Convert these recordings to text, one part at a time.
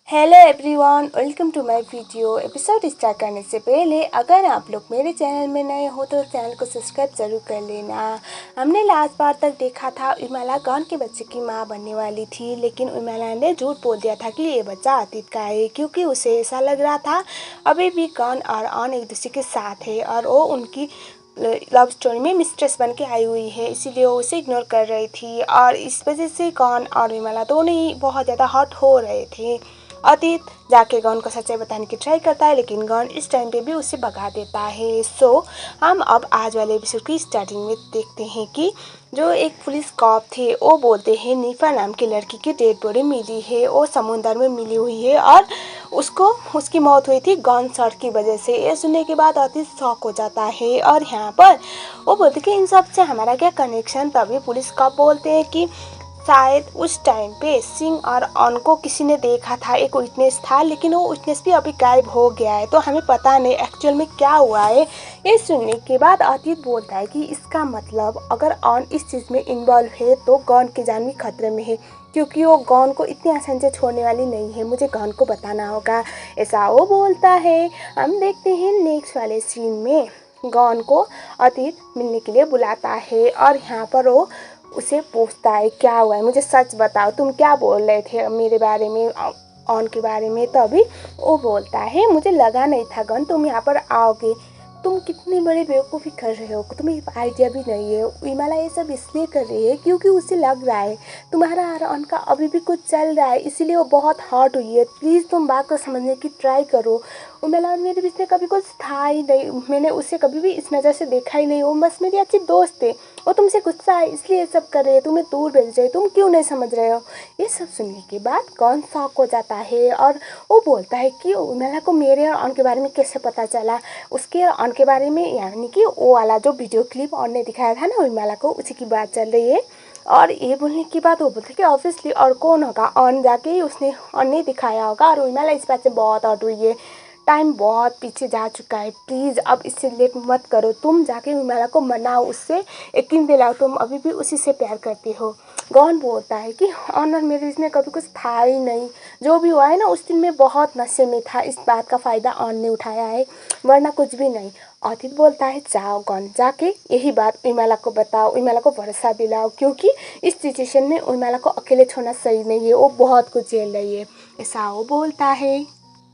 Hello everyone, welcome to my video. Episode start करने से पहले अगर आप लोग मेरे चैनल में नए हो तो चैनल को सब्सक्राइब जरूर कर लेना। हमने लास्ट बार तक देखा था उर्मिला गॉन के बच्चे की मां बनने वाली थी, लेकिन उर्मिला ने झूठ बोल दिया था कि ये बच्चा अतीत का है, क्योंकि उसे ऐसा लग रहा था अभी भी गॉन और ऑन एक दूसरे के साथ है और वो उनकी लव स्टोरी में मिस्ट्रेस बन के आई हुई है, इसीलिए वो उसे इग्नोर कर रही थी। और इस वजह से गॉन और उर्मिला दोनों ही बहुत ज़्यादा हॉट हो रहे थे। अतीत जाके गॉन को सच्चाई बताने की ट्राई करता है, लेकिन गॉन इस टाइम पे भी उसे भगा देता है। सो हम अब आज वाले एपिसोड की स्टार्टिंग में देखते हैं कि जो एक पुलिस कॉप थे वो बोलते हैं निफा नाम की लड़की की डेड बॉडी मिली है, वो समुद्र में मिली हुई है और उसकी मौत हुई थी गन शॉट की वजह से। ये सुनने के बाद अतीत शॉक हो जाता है और यहाँ पर वो बोलते कि इन सब से हमारा क्या कनेक्शन। तभी पुलिस कॉप बोलते हैं कि शायद उस टाइम पे सिंह और ऑन को किसी ने देखा था, एक विटनेस था, लेकिन वो विटनेस भी अभी गायब हो गया है, तो हमें पता नहीं एक्चुअल में क्या हुआ है। ये सुनने के बाद अतीत बोलता है कि इसका मतलब अगर ऑन इस चीज़ में इन्वॉल्व है तो गॉन की जान भी खतरे में है, क्योंकि वो गॉन को इतनी आसान से छोड़ने वाली नहीं है, मुझे गॉन को बताना होगा, ऐसा वो बोलता है। हम देखते हैं नेक्स्ट वाले सीन में गॉन को अतीत मिलने के लिए बुलाता है और यहाँ पर वो उसे पूछता है क्या हुआ है, मुझे सच बताओ, तुम क्या बोल रहे थे मेरे बारे में, ऑन के बारे में। तभी वो बोलता है मुझे लगा नहीं था गन तुम यहाँ पर आओगे, तुम कितनी बड़ी बेवकूफ़ी कर रहे हो, तुम्हें आइडिया भी नहीं है। विमला ये सब इसलिए कर रही है क्योंकि उसे लग रहा है तुम्हारा और उनका अभी भी कुछ चल रहा है, इसीलिए वो बहुत हॉट हुई है। प्लीज़ तुम बात को समझने की ट्राई करो। विमला और मेरे बीच में कभी कुछ था ही नहीं, मैंने उसे कभी भी इस नज़र से देखा ही नहीं, वो बस मेरी अच्छी दोस्त है। वो तुमसे गुस्सा है इसलिए ये सब कर रहे हैं, तुम्हें दूर भेज रहे, तुम क्यों नहीं समझ रहे हो। ये सब सुनने के बाद कौन शॉक हो जाता है और वो बोलता है कि विमला को मेरे और ऑन के बारे में कैसे पता चला। उसके और ऑन के बारे में यानी कि वो वाला जो वीडियो क्लिप ऑन ने दिखाया था ना विमला को, उसी की बात चल रही है। और ये बोलने के बाद वो बोलते कि ऑब्वियसली और कौन होगा, ऑन जाके ही उसने ऑन ने दिखाया होगा। और विमला इस बात से बहुत हॉट हुई है, टाइम बहुत पीछे जा चुका है, प्लीज़ अब इससे लेट मत करो, तुम जाके विमला को मनाओ, उससे यकीन दिलाओ तुम अभी भी उसी से प्यार करती हो। गॉन बोलता है कि ऑन और मेरे बीच में कभी कुछ था ही नहीं, जो भी हुआ है ना उस दिन में बहुत नशे में था, इस बात का फ़ायदा ऑन ने उठाया है, वरना कुछ भी नहीं। अतीत बोलता है जाओ गॉन, जाके यही बात विमला को बताओ, विमला को भरोसा दिलाओ, क्योंकि इस सिचुएशन में विमला को अकेले छोड़ना सही नहीं है, वो बहुत कुछ झेल रही है, ऐसा वो बोलता है।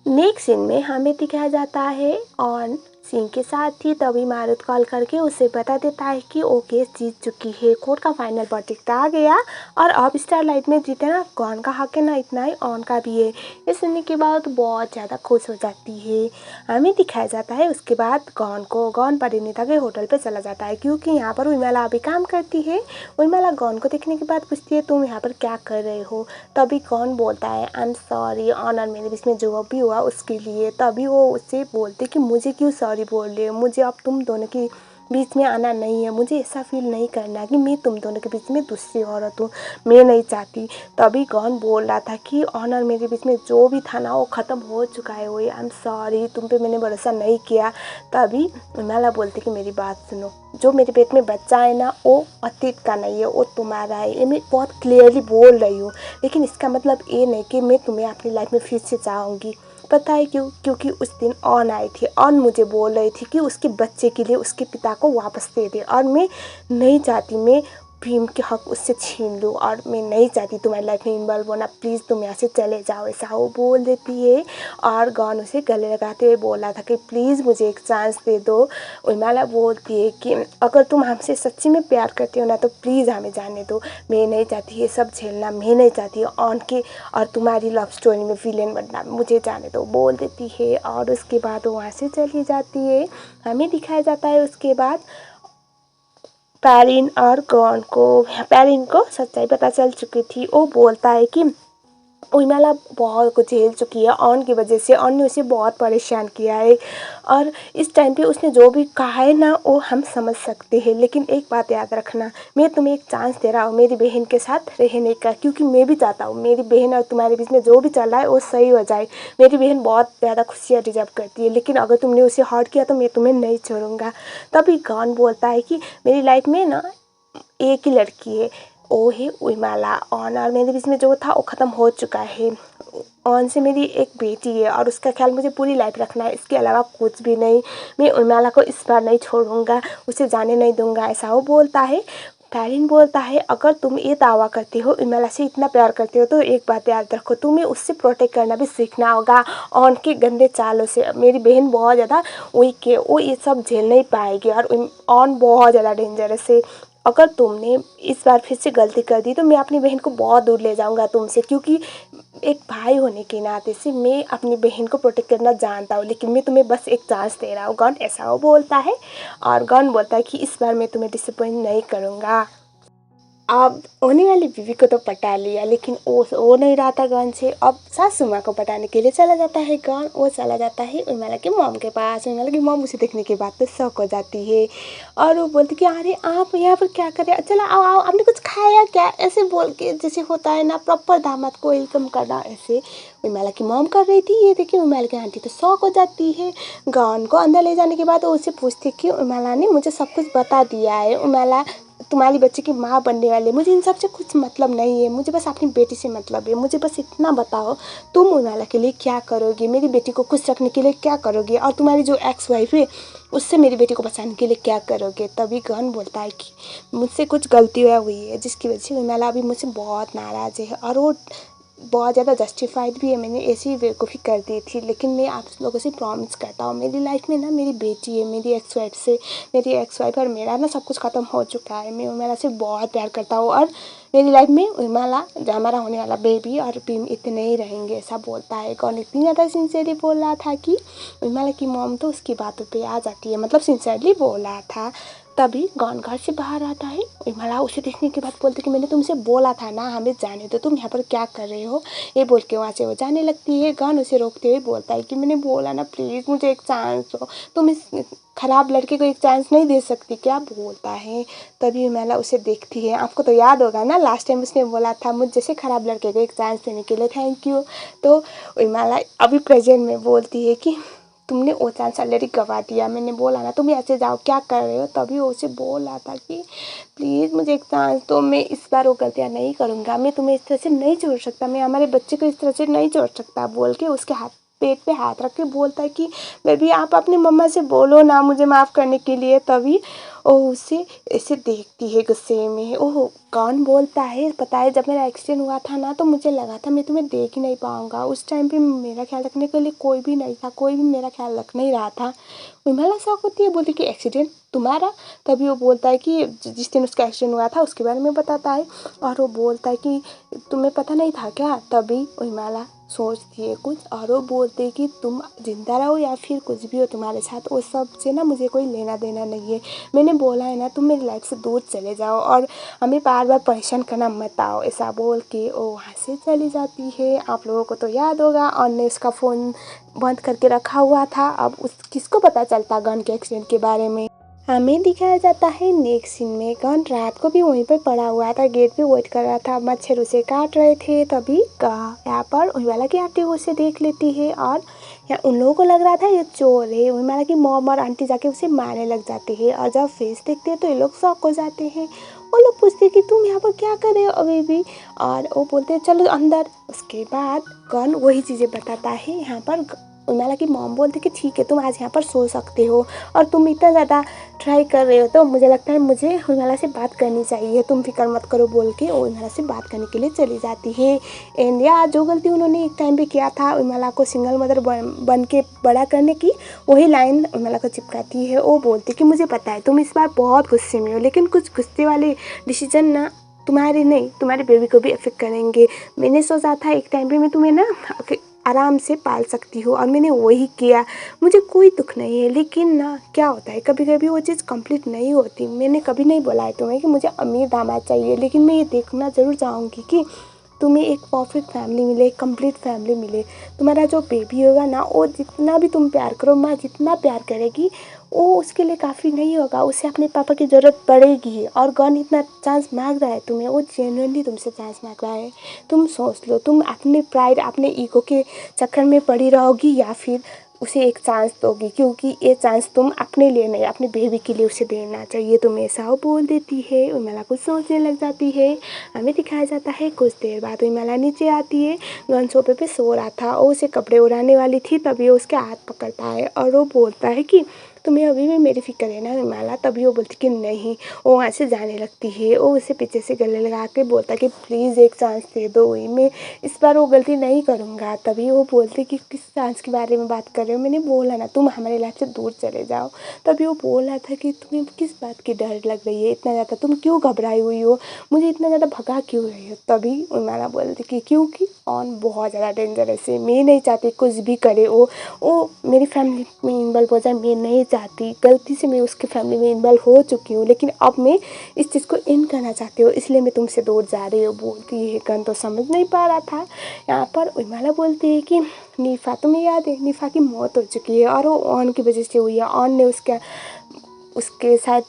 नेक्स्ट सीन में हमें दिखाया जाता है ऑन सिंह के साथ थी, तभी मारुत कॉल करके उसे बता देता है कि वो केस जीत चुकी है, कोर्ट का फाइनल वर्डिक्ट आ गया और अब स्टारलाइट में जीते ना गॉन का हक है ना इतना ही ऑन का भी है। ये सुनने के बाद बहुत ज़्यादा खुश हो जाती है। हमें दिखाया जाता है उसके बाद गॉन परिणीता के होटल पर चला जाता है, क्योंकि यहाँ पर विमला अभी काम करती है। विमला गॉन को देखने के बाद पूछती है तुम यहाँ पर क्या कर रहे हो। तभी गॉन बोलता है आई एम सॉरी ऑन और मेरे बीच में जो भी हुआ उसके लिए। तभी वो उससे बोलते कि मुझे क्यों सॉरी बोल रहे हो, मुझे अब तुम दोनों के बीच में आना नहीं है, मुझे ऐसा फील नहीं करना कि मैं तुम दोनों के बीच में दूसरी औरत हूँ, मैं नहीं चाहती। तभी गॉन बोल रहा था कि ऑन और मेरे बीच में जो भी था ना वो ख़त्म हो चुका है, वो आई एम सॉरी, तुम पे मैंने भरोसा नहीं किया। तभी विमला बोलती कि मेरी बात सुनो, जो मेरे पेट में बच्चा है ना वो अतीत का नहीं है, वो तुम्हारा है, ये मैं बहुत क्लियरली बोल रही हूँ, लेकिन इसका मतलब ये नहीं कि मैं तुम्हें अपनी लाइफ में फिर से चाहूँगी। पता है क्यों, क्योंकि उस दिन ऑन आई थी, ऑन मुझे बोल रही थी कि उसके बच्चे के लिए उसके पिता को वापस दे दे, और मैं नहीं चाहती मैं भीम के हक उससे छीन लूँ, और मैं नहीं चाहती तुम्हारी लाइफ में इन्वॉल्व होना, प्लीज़ तुम यहाँ से चले जाओ, ऐसा वो बोल देती है। और गॉन उसे गले लगाते हुए बोला था कि प्लीज़ मुझे एक चांस दे दो। उर्मिला बोलती है कि अगर तुम हमसे सच्ची में प्यार करती हो ना तो प्लीज़ हमें जाने दो, मैं नहीं चाहती ये सब झेलना, मैं नहीं चाहती ऑन के और तुम्हारी लव स्टोरी में विलेन बनना, मुझे जाने दो, बोल देती है। और उसके बाद वो वहाँ से चली जाती है। हमें दिखाया जाता है उसके बाद पैरिन को सच्चाई पता चल चुकी थी। वो बोलता है कि उर्मिला बहुत कुछ झेल चुकी है ऑन की वजह से, ऑन ने उसे बहुत परेशान किया है, और इस टाइम पे उसने जो भी कहा है ना वो हम समझ सकते हैं, लेकिन एक बात याद रखना, मैं तुम्हें एक चांस दे रहा हूँ मेरी बहन के साथ रहने का, क्योंकि मैं भी चाहता हूँ मेरी बहन और तुम्हारे बीच में जो भी चल रहा है वो सही हो जाए। मेरी बहन बहुत ज़्यादा खुशियाँ डिजर्व करती है, लेकिन अगर तुमने उसे हर्ट किया तो मैं तुम्हें नहीं छोड़ूंगा। तभी गॉन बोलता है कि मेरी लाइफ में ना एक ही लड़की है, वो है उर्मिला ऑन, और मेरे बीच में जो था वो ख़त्म हो चुका है। ऑन से मेरी एक बेटी है और उसका ख्याल मुझे पूरी लाइफ रखना है, इसके अलावा कुछ भी नहीं। मैं उर्मिला को इस बार नहीं छोड़ूंगा, उसे जाने नहीं दूंगा, ऐसा वो बोलता है। फैरिन बोलता है अगर तुम ये दावा करते हो, उर्मिला से इतना प्यार करते हो, तो एक बात याद रखो, तुम्हें उससे प्रोटेक्ट करना भी सीखना होगा ऑन के गंदे चालों से। मेरी बहन बहुत ज़्यादा वीक है, वो ये सब झेल नहीं पाएगी और ऑन बहुत ज़्यादा डेंजरस है। अगर तुमने इस बार फिर से गलती कर दी तो मैं अपनी बहन को बहुत दूर ले जाऊंगा तुमसे, क्योंकि एक भाई होने के नाते से मैं अपनी बहन को प्रोटेक्ट करना जानता हूँ, लेकिन मैं तुम्हें बस एक चांस दे रहा हूँ गॉन, ऐसा वो बोलता है। और गॉन बोलता है कि इस बार मैं तुम्हें डिसअपॉइंट नहीं करूँगा। अब होने वाली बीवी को तो पटा लिया, लेकिन वो नहीं रहा था गन से। अब सासू माँ को पटाने के लिए चला जाता है गन। वो चला जाता है उर्मिला की मॉम के पास। उर्मिला की मॉम उसे देखने के बाद तो शौक हो जाती है और वो बोलती कि अरे आप यहाँ पर क्या कर रहे हैं, चलो आओ आओ, आपने कुछ खाया क्या, ऐसे बोल के जैसे होता है ना प्रॉपर दामाद को वेलकम करना, ऐसे उर्मिला की मॉम कर रही थी। ये देखिए उर्मिला की आंटी तो शौक हो जाती है। गन को अंदर ले जाने के बाद वो उससे पूछती कि उर्मिला ने मुझे सब कुछ बता दिया है, उर्मिला तुम्हारी बच्चे की माँ बनने वाली है, मुझे इन सब से कुछ मतलब नहीं है, मुझे बस अपनी बेटी से मतलब है, मुझे बस इतना बताओ तुम उर्मिला के लिए क्या करोगी, मेरी बेटी को खुश रखने के लिए क्या करोगे, और तुम्हारी जो एक्स वाइफ है उससे मेरी बेटी को बचाने के लिए क्या करोगे। तभी गहन बोलता है कि मुझसे कुछ गलती हुई है जिसकी वजह से उर्मिला अभी मुझसे बहुत नाराज़ है, और वो बहुत ज़्यादा जस्टिफाइड भी है, मैंने ऐसी बेवकूफ़ी कर दी थी, लेकिन मैं आप लोगों से प्रॉमिस करता हूँ मेरी लाइफ में ना मेरी बेटी है, मेरी एक्स वाइफ और मेरा ना सब कुछ ख़त्म हो चुका है। मैं उर्मिला से बहुत प्यार करता हूँ और मेरी लाइफ में उर्मिला हमारा होने वाला बेबी और पिम इतने ही रहेंगे, ऐसा बोलता है। कौन इतनी ज़्यादा सिंसियरली बोल रहा था कि उर्मिला की मॉम तो उसकी बातों पे आ जाती है, मतलब सिंसियरली बोल रहा था। तभी गौन घर से बाहर आता है। उर्मिला उसे देखने के बाद बोलती कि मैंने तुमसे बोला था ना हमें जाने दो, तुम यहाँ पर क्या कर रहे हो, ये बोल के वहाँ से वो जाने लगती है। गौन उसे रोकते हुए बोलता है कि मैंने बोला ना प्लीज़ मुझे एक चांस दो, तुम इस खराब लड़के को एक चांस नहीं दे सकती क्या, बोलता है। तभी उर्मिला उसे देखती है। आपको तो याद होगा ना लास्ट टाइम उसने बोला था मुझ जैसे खराब लड़के को एक चांस देने के लिए थैंक यू। तो उर्मिला अभी प्रेजेंट में बोलती है कि तुमने वो चांस ऑलरेडी गवा दिया, मैंने बोला ना तुम ऐसे जाओ, क्या कर रहे हो। तभी वो उसे बोल रहा था कि प्लीज़ मुझे एक चांस दो, मैं इस बार वो गलतियाँ नहीं करूँगा, मैं तुम्हें इस तरह से नहीं छोड़ सकता, मैं हमारे बच्चे को इस तरह से नहीं छोड़ सकता, बोल के उसके पेट पे हाथ रख के बोलता है कि बेबी आप अपनी मम्मा से बोलो ना मुझे माफ़ करने के लिए। तभी वो उसे ऐसे देखती है गुस्से में। ओह कौन बोलता है पता है, जब मेरा एक्सीडेंट हुआ था ना तो मुझे लगा था मैं तुम्हें देख ही नहीं पाऊँगा, उस टाइम पे मेरा ख्याल रखने के लिए कोई भी नहीं था, कोई भी मेरा ख्याल रख नहीं रहा था। उर्मिला शौक होती है, बोलती कि एक्सीडेंट तुम्हारा। तभी वो बोलता है कि जिस दिन उसका एक्सीडेंट हुआ था उसके बारे में बताता है, और वो बोलता है कि तुम्हें पता नहीं था क्या। तभी उर्मिला सोचती है कुछ और वो बोलते हैं कि तुम जिंदा रहो या फिर कुछ भी हो तुम्हारे साथ, वो सब से ना मुझे कोई लेना देना नहीं है, मैंने बोला है ना तुम मेरी लाइफ से दूर चले जाओ और हमें बार बार परेशान करना मत आओ, ऐसा बोल के वो वहाँ से चली जाती है। आप लोगों को तो याद होगा और ने उसका फ़ोन बंद करके रखा हुआ था। अब उस किसको पता चलता गन के एक्सीडेंट के बारे में। हमें दिखाया जाता है नेक्स्ट सीन में गन रात को भी वहीं पर पड़ा हुआ था, गेट पे वेट कर रहा था, मच्छर उसे काट रहे थे। तभी यहाँ पर उर्मिला की आंटी उसे देख लेती है और यहाँ उन लोगों को लग रहा था ये चोर है। उर्मिला की मॉम और आंटी जाके उसे मारने लग जाती है और जब फेस देखते हैं तो ये लोग शॉक हो जाते हैं। वो लोग पूछते हैं कि तुम यहाँ पर क्या कर रहे हो अभी भी, और वो बोलते हैं चलो अंदर। उसके बाद गन वही चीज़ें बताता है। यहाँ पर उर्मिला की मॉम बोलती कि ठीक है तुम आज यहाँ पर सो सकते हो, और तुम इतना ज़्यादा ट्राई कर रहे हो तो मुझे लगता है मुझे उर्मिला से बात करनी चाहिए, तुम फिक्र मत करो, बोल के उर्मिला से बात करने के लिए चली जाती है। एंड या जो गलती उन्होंने एक टाइम पे किया था उर्मिला को सिंगल मदर बन के बड़ा करने की, वही लाइन उर्मिला को चिपकाती है। वो बोलती कि मुझे पता है तुम इस बार बहुत गुस्से में हो, लेकिन कुछ गुस्से वाले डिसीजन ना तुम्हारे नहीं तुम्हारे बेबी को भी अफेक्ट करेंगे। मैंने सोचा था एक टाइम पे मैं तुम्हें ना आराम से पाल सकती हो और मैंने वही किया, मुझे कोई दुख नहीं है, लेकिन ना क्या होता है कभी कभी वो चीज़ कंप्लीट नहीं होती। मैंने कभी नहीं बोला है तुम्हें कि मुझे अमीर दामाद चाहिए, लेकिन मैं ये देखना ज़रूर चाहूँगी कि तुम्हें एक परफेक्ट फैमिली मिले, एक कंप्लीट फैमिली मिले। तुम्हारा जो बेबी होगा ना वो जितना भी तुम प्यार करो, माँ जितना प्यार करेगी वो उसके लिए काफ़ी नहीं होगा, उसे अपने पापा की ज़रूरत पड़ेगी। और गॉन इतना चांस मांग रहा है तुम्हें, वो जेन्युइनली तुमसे चांस मांग रहा है। तुम सोच लो तुम अपने प्राइड अपने ईगो के चक्कर में पड़ी रहोगी या फिर उसे एक चांस दोगी, क्योंकि ये चांस तुम अपने लिए नहीं अपने बेबी के लिए उसे देना चाहिए। तुम्हें ऐसा वो बोल देती है। उर्मिला कुछ सोचने लग जाती है। हमें दिखाया जाता है कुछ देर बाद उर्मिला नीचे आती है। गन सोफे पे सो रहा था और उसे कपड़े उड़ाने वाली थी, तभी वो उसके हाथ पकड़ता है और वो बोलता है कि तुम्हें अभी भी मेरी फिक्र है ना उर्मिला। तभी वो बोलती कि नहीं। वो वहाँ से जाने लगती है। वो उसे पीछे से गले लगा के बोलता है कि प्लीज़ एक चांस दे दो, मैं इस बार वो गलती नहीं करूँगा। तभी वो बोलती कि किस चांस के बारे में बात कर रहे हो, मैंने बोला ना तुम हमारे लाइफ से दूर चले जाओ। तभी वो बोल रहा था कि तुम्हें किस बात की डर लग रही है इतना ज़्यादा, तुम क्यों घबराई हुई हो, मुझे इतना ज़्यादा भगा क्यों रही हो। तभी उर्मिला बोलती कि क्योंकि ऑन बहुत ज़्यादा डेंजरस है, मैं नहीं चाहती कुछ भी करे वो मेरी फैमिली में इन्वॉल्व हो जाए, मैं नहीं चाहती। गलती से मैं उसकी फैमिली में इन्वॉल्व हो चुकी हूँ, लेकिन अब मैं इस चीज़ को इन करना चाहती हूँ, इसलिए मैं तुमसे दूर जा रही हूँ बोलती है। गन तो समझ नहीं पा रहा था। यहाँ पर उर्मिला बोलती है कि निफा, तुम्हें याद है निफा की मौत हो चुकी है और वो ऑन की वजह से हुई है। ऑन ने उसके साथ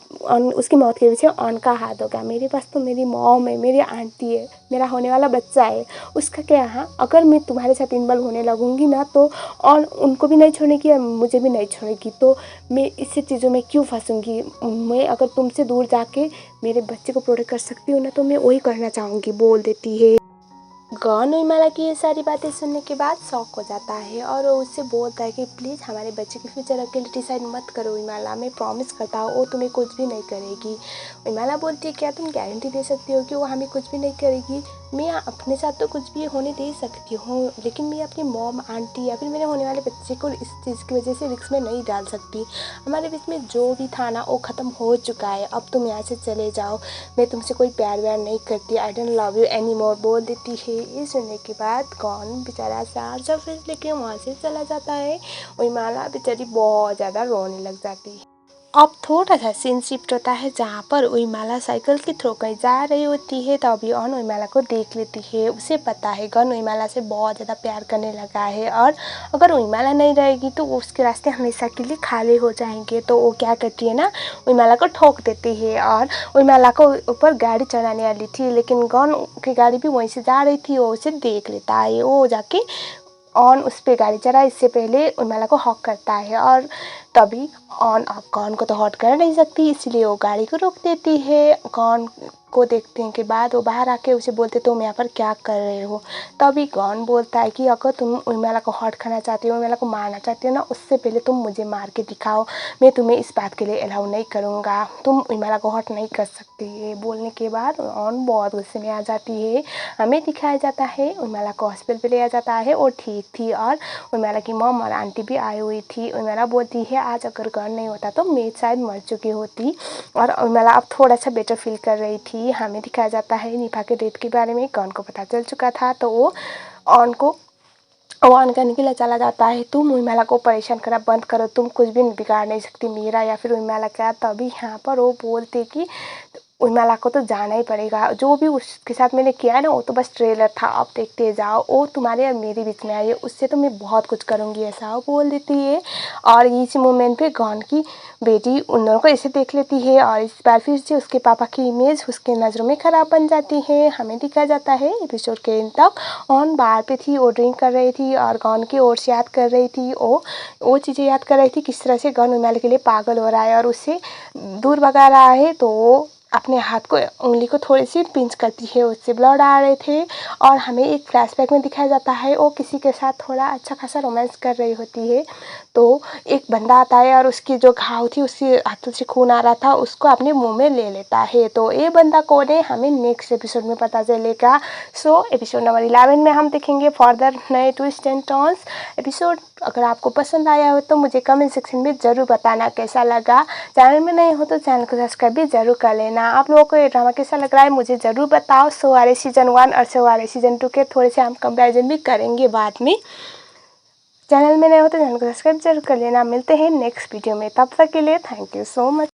उसकी मौत के पीछे ऑन का हाथ होगा। मेरे पास तो मेरी मॉम है, मेरी आंटी है, मेरा होने वाला बच्चा है, उसका क्या है। अगर मैं तुम्हारे साथ इन्वॉल्व होने लगूंगी ना तो और उनको भी नहीं छोड़ेगी और मुझे भी नहीं छोड़ेगी, तो मैं इससे चीज़ों में क्यों फंसूंगी। मैं अगर तुमसे दूर जाके मेरे बच्चे को प्रोटेक्ट कर सकती हूँ ना तो मैं वही करना चाहूँगी बोल देती है। गौन उर्मिला की ये सारी बातें सुनने के बाद शॉक हो जाता है और वो उससे बोलता है कि प्लीज़ हमारे बच्चे के फ्यूचर अकेले डिसाइड मत करो उर्मिला, मैं प्रॉमिस करता हूँ वो तुम्हें कुछ भी नहीं करेगी। उर्मिला बोलती है क्या तुम गारंटी दे सकती हो कि वो हमें कुछ भी नहीं करेगी। मैं अपने साथ तो कुछ भी होने दे सकती हूँ, लेकिन मैं अपनी मॉम आंटी या फिर मेरे होने वाले बच्चे को इस चीज़ की वजह से रिस्क में नहीं डाल सकती। हमारे बीच में जो भी था ना वो ख़त्म हो चुका है, अब तुम यहाँ से चले जाओ, मैं तुमसे कोई प्यार व्यार नहीं करती, I don't love you any more बोल देती है। ये सुनने के बाद कौन बेचारा सार सा फिर लेके वहाँ से चला जाता है। उर्मिला बेचारी बहुत ज़्यादा रोने लग जाती है। अब थोड़ा सा सीन शिफ्ट होता है जहाँ पर उर्मिला साइकिल के थ्रू कहीं जा रही होती है, तभी ऑन उर्मिला को देख लेती है। उसे पता है गन उर्मिला से बहुत ज़्यादा प्यार करने लगा है और अगर उर्मिला नहीं रहेगी तो उसके रास्ते हमेशा के लिए खाली हो जाएंगे। तो वो क्या करती है ना, उर्मिला को ठोक देती है और उर्मिला को ऊपर गाड़ी चढ़ाने वाली थी, लेकिन गन की गाड़ी भी वहीं से जा रही थी। वो उसे देख लेता है, वो जाके ऑन उस पर गाड़ी चढ़ा इससे पहले उर्मिला को हॉक करता है और तभी ऑन अब कौन को तो हॉट कर नहीं सकती, इसलिए वो गाड़ी को रोक देती है। कौन को देखने के बाद वो बाहर आके उसे बोलते तुम यहाँ पर क्या कर रहे हो। तभी कौन बोलता है कि अगर तुम उर्मिला को हॉट करना चाहती हो, उर्मिला को मारना चाहती हो ना, उससे पहले तुम मुझे मार के दिखाओ, मैं तुम्हें इस बात के लिए अलाउ नहीं करूँगा, तुम उर्मिला को हॉट नहीं कर सकती। ये बोलने के बाद ऑन बहुत गुस्से में आ जाती है। हमें दिखाया जाता है उर्मिला को हॉस्पिटल पे ले जाता है, वो ठीक थी और उर्मिला की मॉम और आंटी भी आई हुई थी। उर्मिला बोलती है आज अगर घर नहीं होता तो मैं शायद मर चुकी होती, और उर्मिला अब थोड़ा सा बेटर फील कर रही थी। हमें दिखाया जाता है निभा के डेथ के बारे में कौन को पता चल चुका था, तो वो ऑन को ऑन करने के लिए चला जाता है। तुम उर्मिला को परेशान करना बंद करो, तुम कुछ भी बिगाड़ नहीं सकती मेरा या फिर उर्मिला का। तभी यहाँ पर वो बोलते कि उर्मिला को तो जाना ही पड़ेगा, जो भी उसके साथ मैंने किया है ना वो तो बस ट्रेलर था, अब देखते जाओ, वो तुम्हारे और मेरे बीच में आई है, उससे तो मैं बहुत कुछ करूँगी ऐसा वो बोल देती है। और इस मोमेंट पे गॉन की बेटी उन दोनों को ऐसे देख लेती है और इस बार फिर से उसके पापा की इमेज उसके नज़रों में ख़राब बन जाती है। हमें दिखाया जाता है एपिसोड के एंड तक ऑन बाहर पे थी, वो ड्रिंक कर रही थी और गॉन की ओर से याद कर रही थी, वो चीज़ें याद कर रही थी किस तरह से गॉन उर्मिला के लिए पागल हो रहा है और उससे दूर भगा रहा है। तो वो अपने हाथ को उंगली को थोड़ी सी पिंच करती है, उससे ब्लड आ रहे थे। और हमें एक फ्लैशबैक में दिखाया जाता है वो किसी के साथ थोड़ा अच्छा खासा रोमांस कर रही होती है। तो एक बंदा आता है और उसकी जो घाव थी उसके हाथों से खून आ रहा था, उसको अपने मुंह में ले लेता है। तो ये बंदा कौन है हमें नेक्स्ट एपिसोड में पता चलेगा। सो एपिसोड नंबर 11 में हम देखेंगे फर्दर नए ट्विस्ट एंड टर्न्स। एपिसोड अगर आपको पसंद आया हो तो मुझे कमेंट सेक्शन में ज़रूर बताना कैसा लगा। चैनल में नए हो तो चैनल को सब्सक्राइब भी ज़रूर कर लेना। आप लोगों को ये ड्रामा कैसा लग रहा है मुझे ज़रूर बताओ। शो वाले सीज़न 1 और शो वाले सीज़न 2 के थोड़े से हम कंपैरिजन भी करेंगे बाद में। चैनल में नए हो तो चैनल को सब्सक्राइब जरूर कर लेना। मिलते हैं नेक्स्ट वीडियो में, तब तक के लिए थैंक यू सो मच।